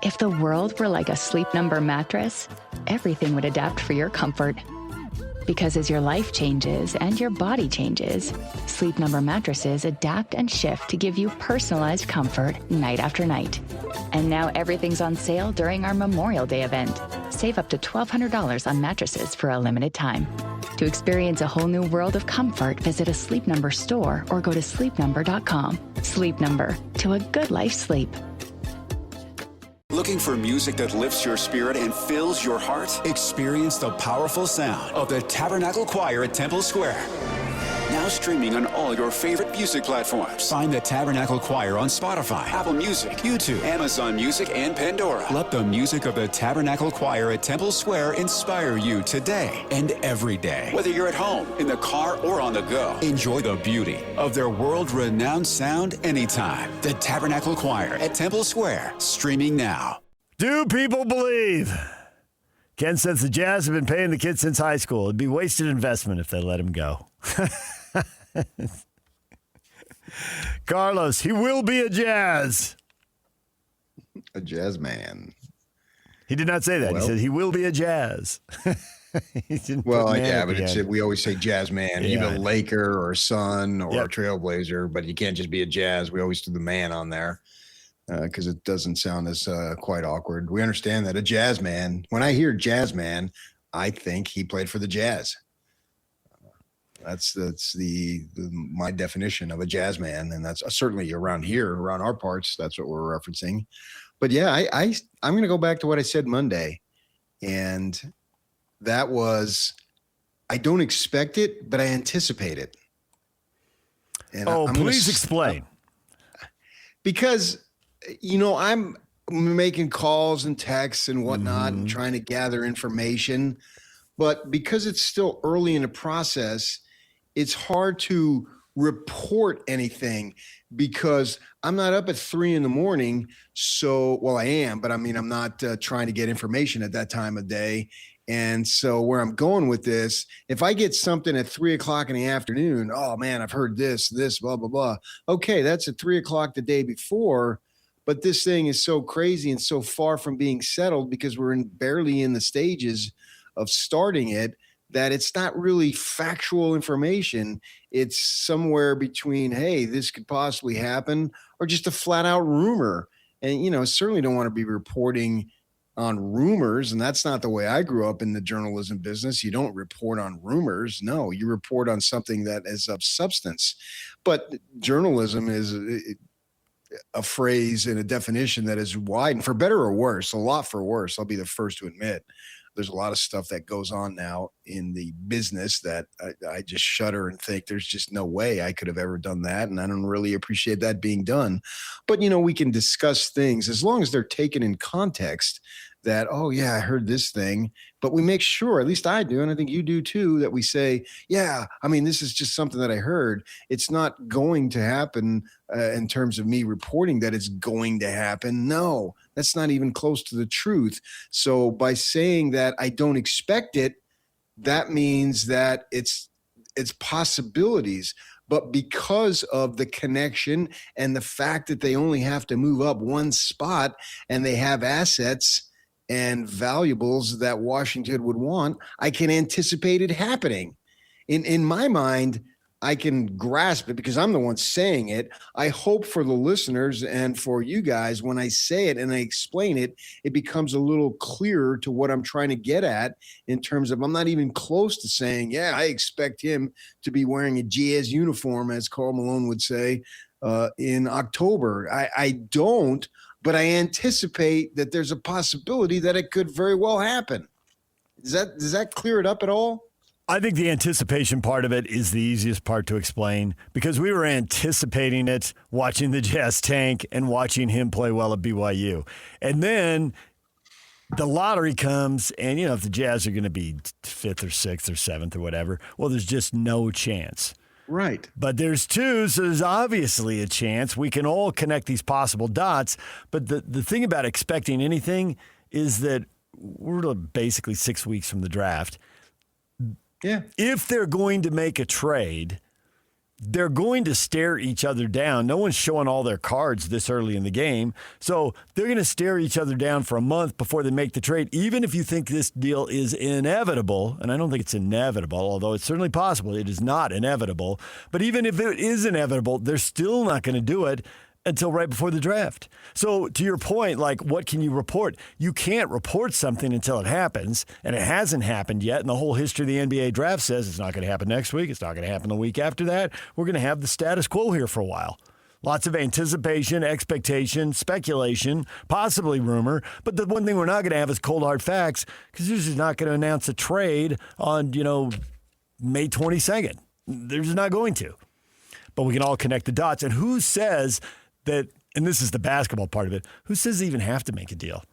If the world were like a Sleep Number mattress, everything would adapt for your comfort. Because as your life changes and your body changes, Sleep Number mattresses adapt and shift to give you personalized comfort night after night. And now everything's on sale during our Memorial Day event. Save up to $1,200 on mattresses for a limited time. To experience a whole new world of comfort, visit a Sleep Number store or go to sleepnumber.com. Sleep Number, to a good life sleep. Looking for music that lifts your spirit and fills your heart? Experience the powerful sound of the Tabernacle Choir at Temple Square. Now streaming on all your favorite music platforms. Find the Tabernacle Choir on Spotify, Apple Music, YouTube, Amazon Music, and Pandora. Let the music of the Tabernacle Choir at Temple Square inspire you today and every day. Whether you're at home, in the car, or on the go, enjoy the beauty of their world-renowned sound anytime. The Tabernacle Choir at Temple Square, streaming now. Do people believe? Ken says the Jazz have been paying the kids since high school. It'd be wasted investment if they let him go. Carlos, he will be a Jazz. A Jazz man. He did not say that. He said he will be a Jazz. Well, yeah, but we always say Jazz man, Yeah. either a Laker or a Sun or Yep. a Trailblazer, but you can't just be a Jazz. We always do the man on there because it doesn't sound as quite awkward. We understand that a Jazz man, when I hear Jazz man, I think he played for the Jazz. That's my definition of a jazz man, and that's certainly around here, around our parts. That's what we're referencing. But yeah, I'm going to go back to what I said Monday, and that was I don't expect it, but I anticipate it. And please explain. Because I'm making calls and texts and whatnot, and trying to gather information, but because it's still early in the process, it's hard to report anything because I'm not up at 3 a.m. So, well, I am, but I mean, I'm not trying to get information at that time of day. And so where I'm going with this, if I get something at 3:00 in the afternoon, oh man, I've heard this, blah, blah, blah. Okay. That's at 3:00 the day before, but this thing is so crazy and so far from being settled because we're barely in the stages of starting it, that it's not really factual information. It's somewhere between, hey, this could possibly happen, or just a flat out rumor. And, certainly don't want to be reporting on rumors. And that's not the way I grew up in the journalism business. You don't report on rumors. No, you report on something that is of substance. But journalism is a phrase and a definition that is wide, and for better or worse, a lot for worse. I'll be the first to admit. There's a lot of stuff that goes on now in the business that I just shudder and think there's just no way I could have ever done that. And I don't really appreciate that being done. But, we can discuss things as long as they're taken in context that, oh, yeah, I heard this thing. But we make sure, at least I do, and I think you do too, that we say, yeah, I mean, this is just something that I heard. It's not going to happen in terms of me reporting that it's going to happen. No, that's not even close to the truth. So by saying that I don't expect it, that means that it's possibilities. But because of the connection and the fact that they only have to move up one spot and they have assets and valuables that Washington would want, I can anticipate it happening. In my mind, I can grasp it because I'm the one saying it. I hope for the listeners and for you guys, when I say it and I explain it, it becomes a little clearer to what I'm trying to get at in terms of I'm not even close to saying, yeah, I expect him to be wearing a Jazz uniform, as Karl Malone would say, in October. I don't, but I anticipate that there's a possibility that it could very well happen. Does that clear it up at all? I think the anticipation part of it is the easiest part to explain because we were anticipating it, watching the Jazz tank and watching him play well at BYU. And then the lottery comes and, if the Jazz are going to be 5th or 6th or 7th or whatever, well, there's just no chance. Right. But there's 2, so there's obviously a chance. We can all connect these possible dots. But the thing about expecting anything is that we're basically 6 weeks from the draft. Yeah. If they're going to make a trade, they're going to stare each other down. No one's showing all their cards this early in the game. So they're going to stare each other down for a month before they make the trade. Even if you think this deal is inevitable, and I don't think it's inevitable, although it's certainly possible, it is not inevitable. But even if it is inevitable, they're still not going to do it until right before the draft. So to your point, like, what can you report? You can't report something until it happens, and it hasn't happened yet. And the whole history of the NBA draft says it's not going to happen next week. It's not going to happen the week after that. We're going to have the status quo here for a while. Lots of anticipation, expectation, speculation, possibly rumor. But the one thing we're not going to have is cold hard facts, because they're just not going to announce a trade on, May 22nd. They're just not going to. But we can all connect the dots. And who says that, and this is the basketball part of it, who says they even have to make a deal?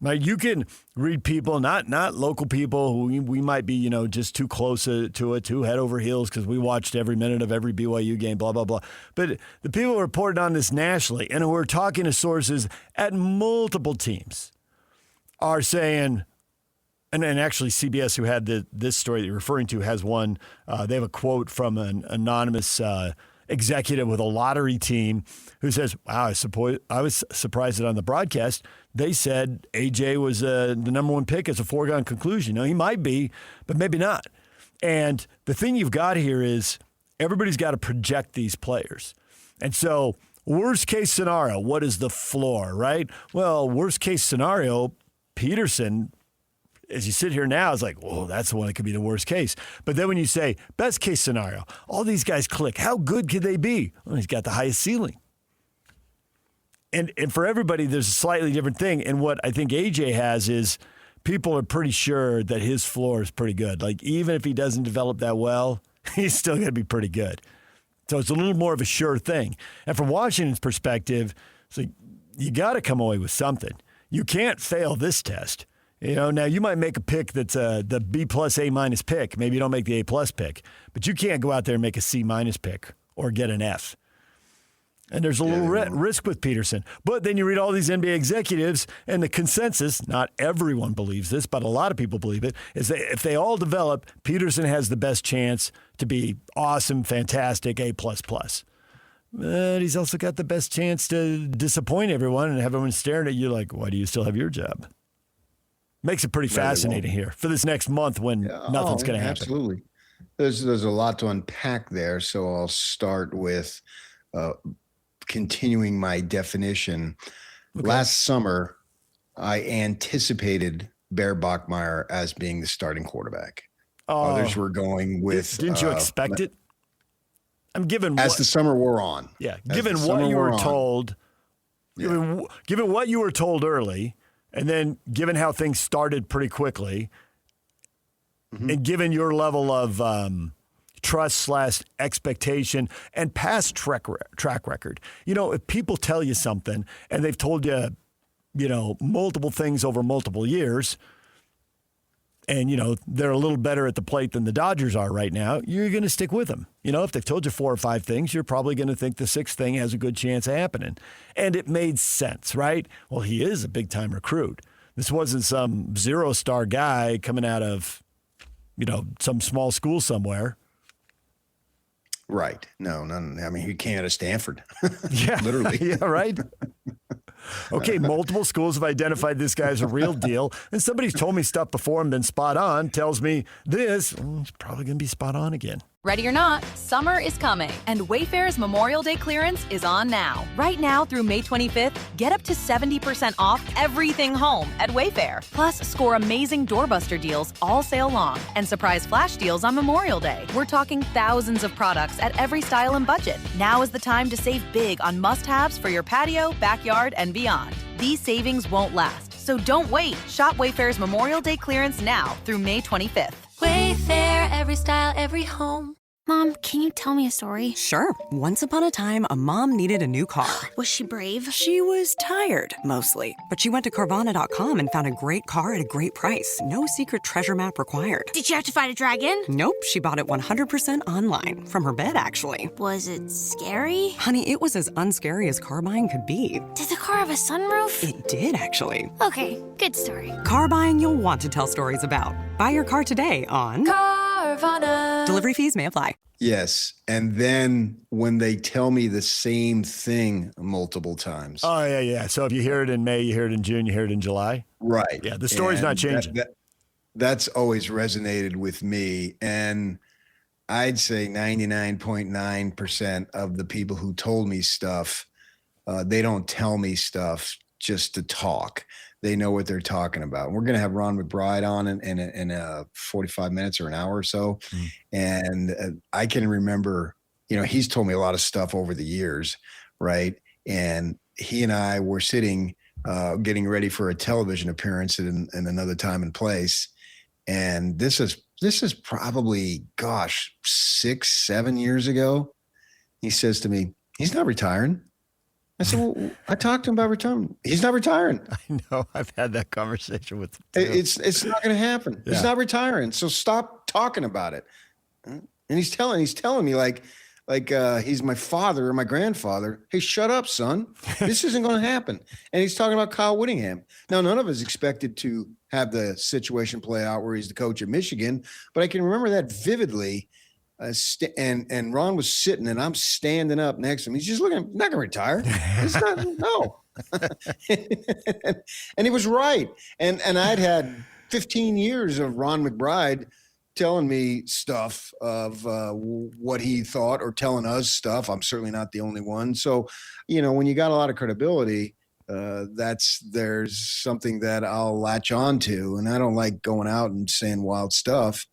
Right? You can read people, not local people who we might be, just too close to it, too head over heels because we watched every minute of every BYU game, blah, blah, blah. But the people who reported on this nationally and who are talking to sources at multiple teams are saying, and actually CBS, who had this story that you're referring to, has one. They have a quote from an anonymous executive with a lottery team who says, wow, I was surprised that on the broadcast they said AJ was the number one pick as a foregone conclusion. He might be, but maybe not. And the thing you've got here is everybody's got to project these players. And so worst case scenario, what is the floor, right? Well, worst case scenario, Peterson, as you sit here now, it's like, whoa, that's the one that could be the worst case. But then when you say best case scenario, all these guys click. How good could they be? Well, he's got the highest ceiling. And for everybody, there's a slightly different thing. And what I think AJ has is people are pretty sure that his floor is pretty good. Like, even if he doesn't develop that well, he's still going to be pretty good. So it's a little more of a sure thing. And from Washington's perspective, it's like, you got to come away with something. You can't fail this test. Now you might make a pick that's the B plus A minus pick. Maybe you don't make the A plus pick, but you can't go out there and make a C minus pick or get an F. And there's a little risk with Peterson. But then you read all these NBA executives, and the consensus, not everyone believes this, but a lot of people believe it, is that if they all develop, Peterson has the best chance to be awesome, fantastic, A plus plus. But he's also got the best chance to disappoint everyone and have everyone staring at you like, why do you still have your job? Makes it pretty fascinating here for this next month when nothing's going to happen. Absolutely. There's a lot to unpack there, so I'll start with continuing my definition. Okay. Last summer, I anticipated Bear Bachmeier as being the starting quarterback. Others were going with... Didn't you expect it? I'm given as the summer wore on. Yeah, given what you were told, given what you were told early, and then given how things started pretty quickly, and given your level of trust/expectation and past track record. If people tell you something and they've told you, multiple things over multiple years, and, they're a little better at the plate than the Dodgers are right now, you're going to stick with them. If they've told you 4 or 5 things, you're probably going to think the 6th thing has a good chance of happening. And it made sense, right? Well, he is a big-time recruit. This wasn't some zero-star guy coming out of, some small school somewhere. Right. No. I mean, he came out of Stanford. Yeah. Literally. Yeah, right? Okay, multiple schools have identified this guy as a real deal, and somebody's told me stuff before and been spot on, tells me this, it's probably going to be spot on again. Ready or not, summer is coming, and Wayfair's Memorial Day clearance is on now. Right now through May 25th, get up to 70% off everything home at Wayfair. Plus, score amazing doorbuster deals all sale long and surprise flash deals on Memorial Day. We're talking thousands of products at every style and budget. Now is the time to save big on must-haves for your patio, backyard, and beyond. These savings won't last, so don't wait. Shop Wayfair's Memorial Day clearance now through May 25th. Wayfair, every style, every home. Mom, can you tell me a story? Sure. Once upon a time, a mom needed a new car. Was she brave? She was tired, mostly. But she went to Carvana.com and found a great car at a great price. No secret treasure map required. Did she have to fight a dragon? Nope. She bought it 100% online. From her bed, actually. Was it scary? Honey, it was as unscary as car buying could be. Did the car have a sunroof? It did, actually. Okay, good story. Car buying you'll want to tell stories about. Buy your car today on Carvana. Carvana. Delivery fees may apply. Yes. And then when they tell me the same thing multiple times. Oh, yeah. So if you hear it in May, you hear it in June, you hear it in July. Right. Yeah, the story's not changing. That's always resonated with me. And I'd say 99.9% of the people who told me stuff, they don't tell me stuff just to talk. They know what they're talking about. We're going to have Ron McBride on in 45 minutes or an hour or so. And I can remember, he's told me a lot of stuff over the years, right? And he and I were sitting, getting ready for a television appearance in another time and place. And this is probably, 6-7 years ago. He says to me, he's not retiring. I said, well, I talked to him about retirement. He's not retiring. I know. I've had that conversation with him too. It's not going to happen. Yeah. He's not retiring. So stop talking about it. And he's telling me like he's my father or my grandfather. Hey, shut up, son. This isn't going to happen. And he's talking about Kyle Whittingham. Now, none of us expected to have the situation play out where he's the coach at Michigan, but I can remember that vividly. And Ron was sitting and I'm standing up next to him. He's just looking, not going to retire. It's not, no. And he was right. And I'd had 15 years of Ron McBride telling me stuff of what he thought or telling us stuff. I'm certainly not the only one. So, when you got a lot of credibility, there's something that I'll latch on to. And I don't like going out and saying wild stuff.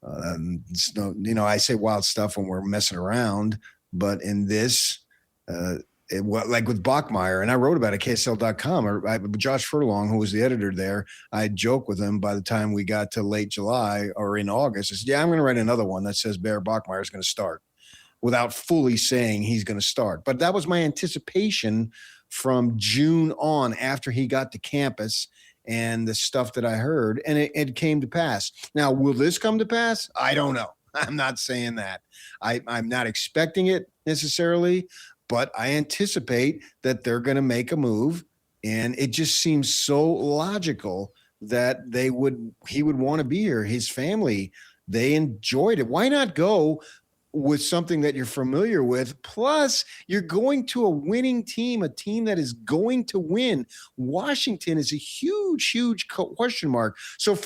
I say wild stuff when we're messing around, but in this, like with Bachmeier, and I wrote about it at KSL.com, Josh Furlong, who was the editor there, I joked with him by the time we got to late July or in August. I said, I'm going to write another one that says Bear Bachmeier is going to start without fully saying he's going to start. But that was my anticipation from June on after he got to campus and the stuff that I heard, and it came to pass. Now, will this come to pass? I don't know. I'm not saying that. I'm not expecting it necessarily, but I anticipate that they're going to make a move, and it just seems so logical that he would want to be here. His family, they enjoyed it. Why not go with something that you're familiar with? Plus, you're going to a winning team, a team that is going to win. Washington is a huge, huge question mark. So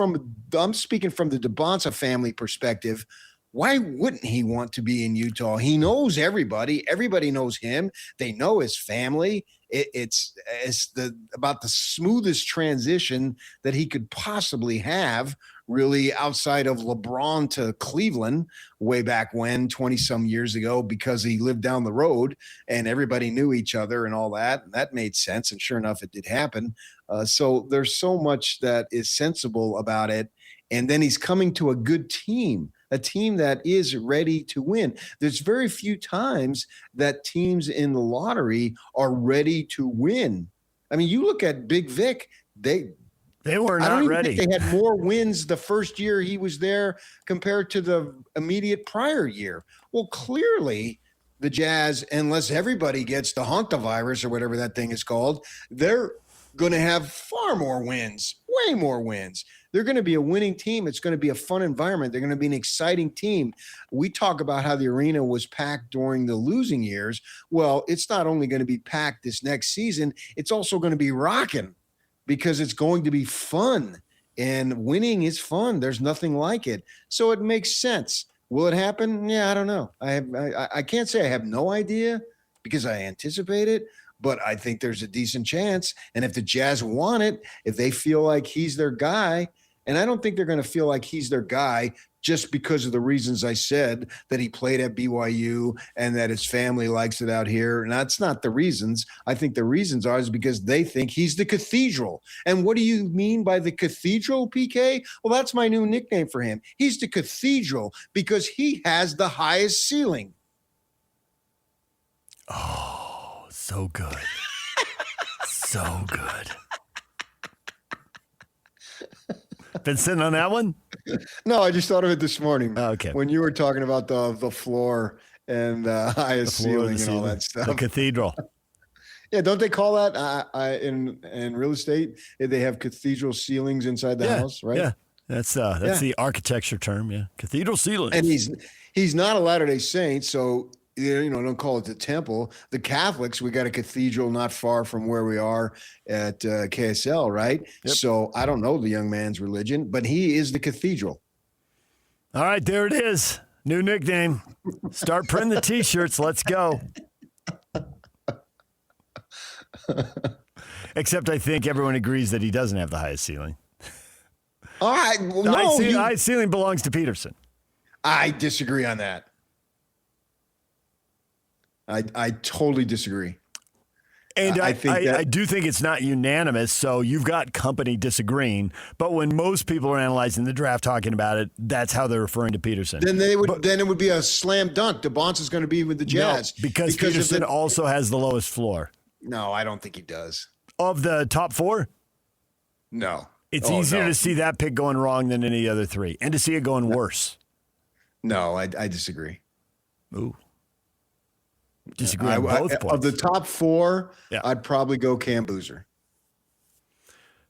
I'm speaking from the Dybantsa family perspective. Why wouldn't he want to be in Utah? He knows everybody. Everybody knows him. They know his family. It's about the smoothest transition that he could possibly have, really, outside of LeBron to Cleveland way back when, 20-some years ago, because he lived down the road and everybody knew each other and all that. And that made sense. And sure enough, it did happen. So there's so much that is sensible about it. And then he's coming to a good team, a team that is ready to win. There's very few times that teams in the lottery are ready to win. I mean, you look at Big Vic, they were not ready. They had more wins the first year he was there compared to the immediate prior year. Well, clearly the Jazz, unless everybody gets the hantavirus or whatever that thing is called, they're going to have far more wins, way more wins. They're going to be a winning team. It's going to be a fun environment. They're going to be an exciting team. We talk about how the arena was packed during the losing years. Well, it's not only going to be packed this next season, it's also going to be rocking because it's going to be fun. And winning is fun. There's nothing like it. So it makes sense. Will it happen? Yeah, I don't know. I can't say I have no idea because I anticipate it. But I think there's a decent chance. And if the Jazz want it, if they feel like he's their guy, and I don't think they're going to feel like he's their guy just because of the reasons I said, that he played at BYU and that his family likes it out here. And that's not the reasons. I think the reasons is because they think he's the cathedral. And what do you mean by the cathedral, PK? Well, that's my new nickname for him. He's the cathedral because he has the highest ceiling. Oh, so good. So good. Been sitting on that one? No, I just thought of it this morning. Okay. When you were talking about the floor and the highest ceiling and all that stuff. The cathedral. Yeah, don't they call that in real estate? They have cathedral ceilings inside the house, right? Yeah. That's the architecture term, yeah. Cathedral ceiling. And he's not a Latter-day Saint, so don't call it the temple. The Catholics, we got a cathedral not far from where we are at KSL, right? Yep. So I don't know the young man's religion, but he is the cathedral. All right, there it is. New nickname. Start printing the T-shirts. Let's go. Except I think everyone agrees that he doesn't have the highest ceiling. All right. Well, The highest ceiling belongs to Peterson. I disagree on that. I totally disagree. And I think do think it's not unanimous, so you've got company disagreeing. But when most people are analyzing the draft, talking about it, that's how they're referring to Peterson. Then it would be a slam dunk. Dybantsa is going to be with the Jazz. No, because Peterson also has the lowest floor. No, I don't think he does. Of the top four? No. It's easier to see that pick going wrong than any other three, and to see it going worse. No, I disagree. Ooh. Disagree on both points. Of the top four, yeah. I'd probably go Cam Boozer.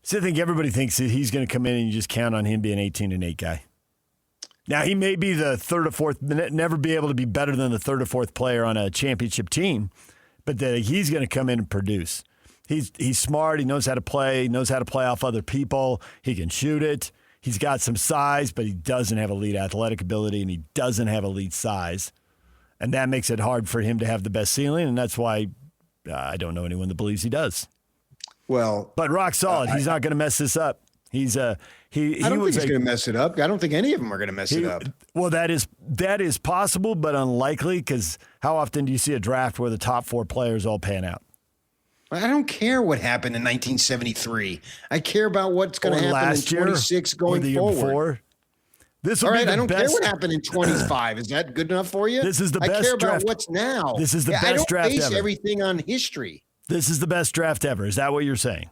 So I think everybody thinks that he's going to come in and you just count on him being 18-8 guy. Now, he may be the third or fourth, never be able to be better than the third or fourth player on a championship team, but that he's going to come in and produce. He's smart. He knows how to play. He knows how to play off other people. He can shoot it. He's got some size, but he doesn't have elite athletic ability, and he doesn't have elite size. And that makes it hard for him to have the best ceiling, and that's why I don't know anyone that believes he does. Well, but rock solid. He's not going to mess this up. I don't think he's going to mess it up. I don't think any of them are going to mess it up. Well, that is possible, but unlikely, because how often do you see a draft where the top four players all pan out? I don't care what happened in 1973. I care about what's going to happen in 26 going forward. Before. This all right, I don't care what happened in 25. Is that good enough for you? This is the best I care draft. about what's now. This is the best draft ever. I don't base everything on history. This is the best draft ever. Is that what you're saying?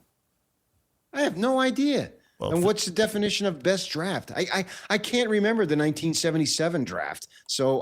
I have no idea. Well, and what's the definition of best draft? I can't remember the 1977 draft. So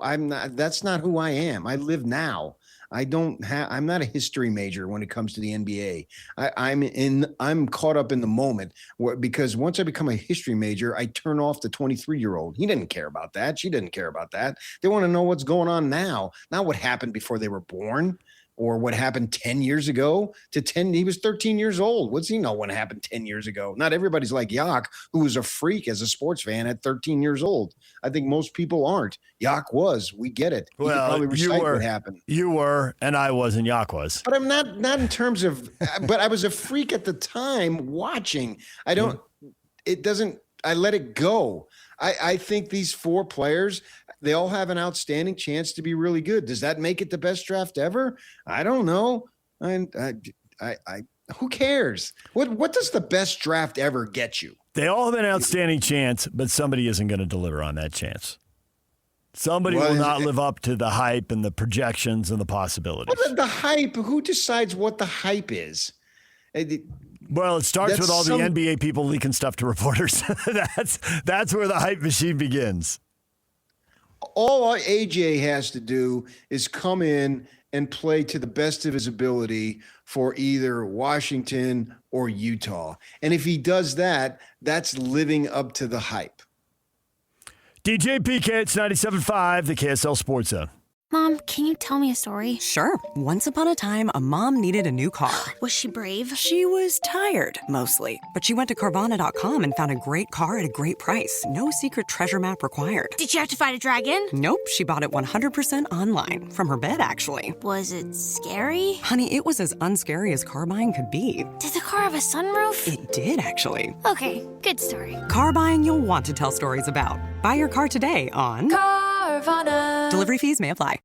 that's not who I am. I live now. I'm not a history major when it comes to the NBA. I'm caught up in the moment because once I become a history major, I turn off the 23-year-old. He didn't care about that. She didn't care about that. They want to know what's going on now, not what happened before they were born or what happened 10 years ago. He was 13 years old. What's he know what happened 10 years ago? Not everybody's like Yak, who was a freak as a sports fan at 13 years old. I think most people aren't. Yak was. We get it. He well, probably recite what happened. You were, and I wasn't. Yak was. But I'm not in terms of, but I was a freak at the time watching. I let it go. I think these four players, they all have an outstanding chance to be really good. Does that make it the best draft ever? I don't know. Who cares? What does the best draft ever get you? They all have an outstanding chance, but somebody isn't going to deliver on that chance. Somebody will not live up to the hype and the projections and the possibilities. Well, the hype, who decides what the hype is? Well, it starts with all the NBA people leaking stuff to reporters. That's where the hype machine begins. All AJ has to do is come in and play to the best of his ability for either Washington or Utah. And if he does that, that's living up to the hype. DJ PK, it's 97.5, the KSL Sports Zone. Mom, can you tell me a story? Sure. Once upon a time, a mom needed a new car. Was she brave? She was tired, mostly. But she went to Carvana.com and found a great car at a great price. No secret treasure map required. Did you have to fight a dragon? Nope. She bought it 100% online. From her bed, actually. Was it scary? Honey, it was as unscary as car buying could be. Did the car have a sunroof? It did, actually. Okay, good story. Car buying you'll want to tell stories about. Buy your car today on Carvana. Delivery fees may apply.